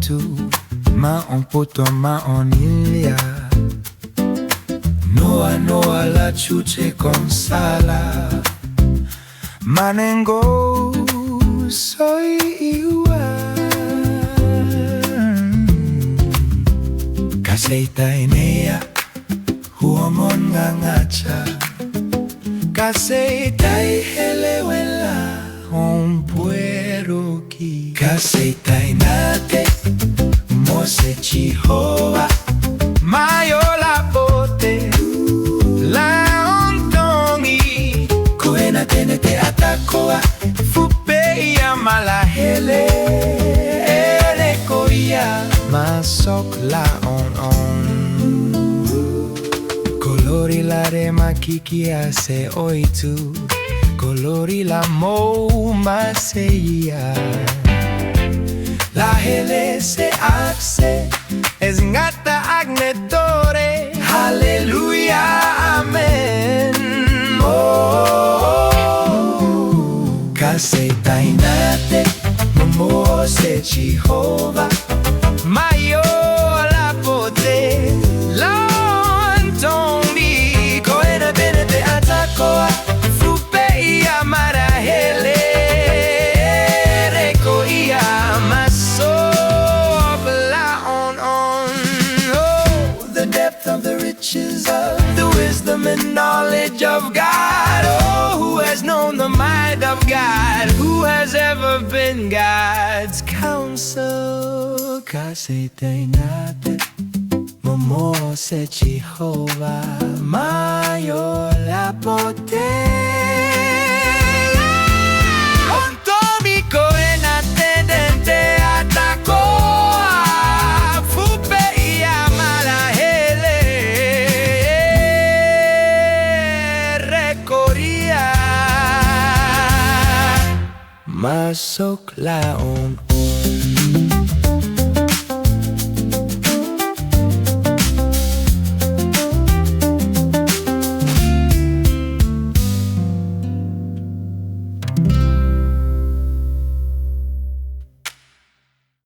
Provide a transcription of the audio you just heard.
tu maomputo maonilia Noa la chuche con sala Manengo soy igual Kaseita inea huomon ngangacha Kaseita ihelewela Ompueroki Kaseita inate Mose chihoa Mayo la bote La ontongi Koena tenete atakoa Fupe ya malahele Ele koia Masok la on Kolori la rema kiki ase oitu Kolori la mo maseia La hele se akse Es ngata agnetore Hallelujah, amen Kaseita inate Momo se Jehovah Mayo la pote Lontongi Koena benete atakoa Fupe ia marahele Reko ia The depth of the riches of the wisdom and knowledge of God. Oh, who has known the mind of God? Who has ever been God's counsel? Kaseita inate Momo se Jehovah Mayo la pote Masok la on